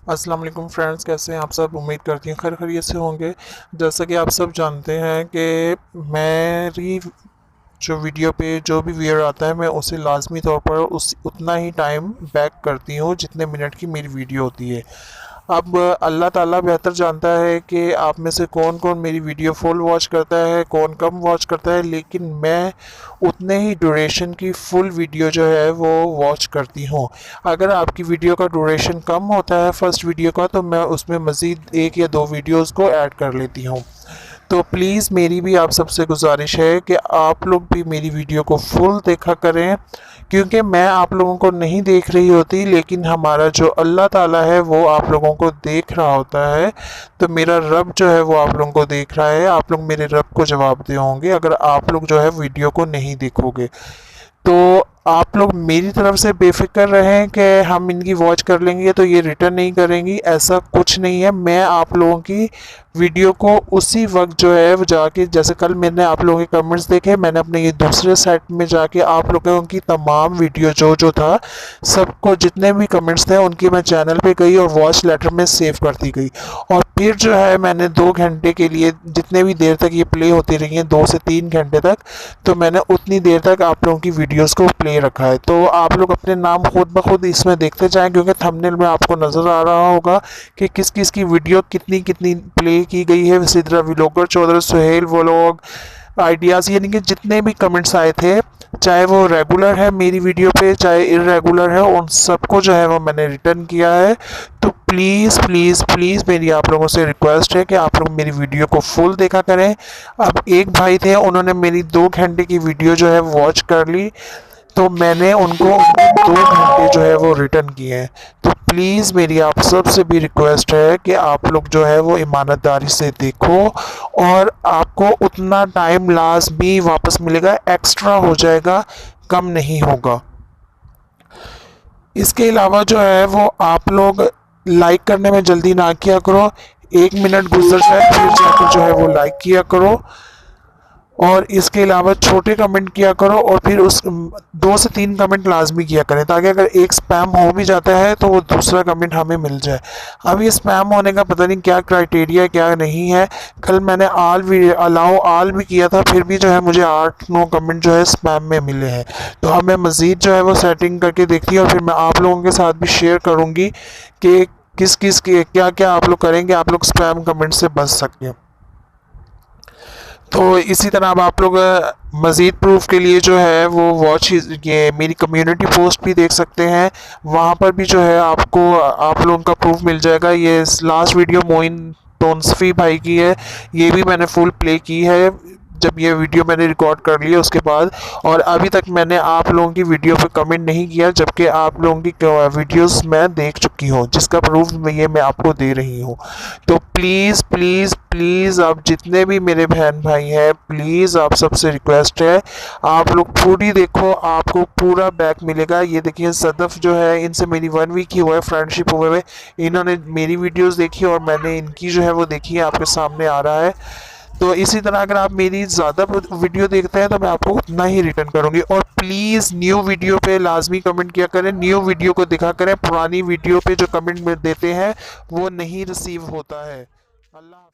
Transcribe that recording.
अस्सलाम वालेकुम फ्रेंड्स, कैसे हैं आप सब। उम्मीद करती हूँ खैर खैरियत से होंगे। जैसा कि आप सब जानते हैं कि मेरी जो वीडियो पे जो भी व्यूअर आता है मैं उसे लाजमी तौर पर उस उतना ही टाइम बैक करती हूँ जितने मिनट की मेरी वीडियो होती है। अब अल्लाह ताला बेहतर जानता है कि आप में से कौन कौन मेरी वीडियो फुल वॉच करता है, कौन कम वॉच करता है, लेकिन मैं उतने ही ड्यूरेशन की फुल वीडियो जो है वो वॉच करती हूँ। अगर आपकी वीडियो का ड्यूरेशन कम होता है फर्स्ट वीडियो का, तो मैं उसमें मज़ीद एक या दो वीडियोस को ऐड कर लेती हूँ। तो प्लीज़ मेरी भी आप सबसे गुजारिश है कि आप लोग भी मेरी वीडियो को फुल देखा करें, क्योंकि मैं आप लोगों को नहीं देख रही होती, लेकिन हमारा जो अल्लाह ताला है वो आप लोगों को देख रहा होता है। तो मेरा रब जो है वो आप लोगों को देख रहा है। आप लोग मेरे रब को जवाब दे होंगे अगर आप लोग जो है वीडियो को नहीं देखोगे। तो आप लोग मेरी तरफ से बेफिक्र रहें कि हम इनकी वॉच कर लेंगे तो ये रिटर्न नहीं करेंगी, ऐसा कुछ नहीं है। मैं आप लोगों की वीडियो को उसी वक्त जो है वो जाके, जैसे कल मैंने आप लोगों के कमेंट्स देखे, मैंने अपने ये दूसरे साइट में जाके आप लोगों की तमाम वीडियो जो था सबको, जितने भी कमेंट्स थे उनकी मैं चैनल पे गई और वॉच लेटर में सेव करती गई। और फिर जो है मैंने 2 घंटे के लिए, जितने भी देर तक ये प्ले होती रही हैं 2 से 3 घंटे तक, तो मैंने उतनी देर तक आप लोगों की वीडियोस को प्ले रखा है। तो आप लोग अपने नाम खुद ब खुद इसमें देखते जाएं, क्योंकि थंबनेल में आपको नज़र आ रहा होगा कि किस किस की वीडियो कितनी कितनी प्ले की गई है। इसी तरह vlogger Chaudhary Suhail vlog ideas, यानी कि जितने भी कमेंट्स आए थे, चाहे वो रेगुलर है मेरी वीडियो पे चाहे इरेगुलर है, उन सबको जो है वो मैंने रिटर्न किया है। तो प्लीज़ प्लीज़ प्लीज़ मेरी आप लोगों से रिक्वेस्ट है कि आप लोग मेरी वीडियो को फुल देखा करें। अब एक भाई थे, उन्होंने मेरी 2 घंटे की वीडियो जो है वॉच कर ली, तो मैंने उनको 2 घंटे जो है वो रिटर्न किए हैं। तो प्लीज़ मेरी आप सब से भी रिक्वेस्ट है कि आप लोग जो है वो ईमानदारी से देखो, और आपको उतना टाइम लाज़मी वापस मिलेगा, एक्स्ट्रा हो जाएगा, कम नहीं होगा। इसके अलावा जो है वो आप लोग लाइक करने में जल्दी ना किया करो। 1 मिनट गुजर जाए फिर जाकर जो है वो लाइक किया करो, और इसके अलावा छोटे कमेंट किया करो, और फिर उस 2 से 3 कमेंट लाजमी किया करें, ताकि अगर एक स्पैम हो भी जाता है तो वो दूसरा कमेंट हमें मिल जाए। अब ये स्पैम होने का पता नहीं क्या क्राइटेरिया क्या नहीं है। कल मैंने अलाउ आल भी किया था, फिर भी जो है मुझे 8-9 कमेंट जो है स्पैम में मिले हैं। तो अब मैं मज़ीद जो है वो सेटिंग करके देखती हूँ, और फिर मैं आप लोगों के साथ भी शेयर करूँगी कि किस किस के क्या क्या आप लोग करेंगे, आप लोग स्पैम कमेंट से बच सकें। तो इसी तरह अब आप लोग मज़ीद प्रूफ के लिए जो है वो ये मेरी कम्युनिटी पोस्ट भी देख सकते हैं। वहाँ पर भी जो है आपको आप लोगों का प्रूफ मिल जाएगा। ये लास्ट वीडियो मोइन टोन्सफी भाई की है, ये भी मैंने फुल प्ले की है जब ये वीडियो मैंने रिकॉर्ड कर लिया उसके बाद। और अभी तक मैंने आप लोगों की वीडियो पे कमेंट नहीं किया, जबकि आप लोगों की वीडियोस मैं देख चुकी हूँ, जिसका प्रूफ ये मैं आपको दे रही हूँ। तो प्लीज़ प्लीज़ प्लीज़ आप जितने भी मेरे बहन भाई हैं, प्लीज़ आप सबसे रिक्वेस्ट है, आप लोग पूरी देखो, आपको पूरा बैक मिलेगा। ये देखिए सदफ जो है, इनसे मेरी 1 वीक ही हुआ है फ्रेंडशिप हुए हुए। इन्होंने मेरी वीडियोस देखी और मैंने इनकी जो है वो देखी है, आपके सामने आ रहा है। तो इसी तरह अगर आप मेरी ज़्यादा वीडियो देखते हैं तो मैं आपको उतना ही रिटर्न करूँगी। और प्लीज़ न्यू वीडियो पे लाजमी कमेंट किया करें, न्यू वीडियो को दिखा करें। पुरानी वीडियो पे जो कमेंट में देते हैं वो नहीं रिसीव होता है। अल्लाह।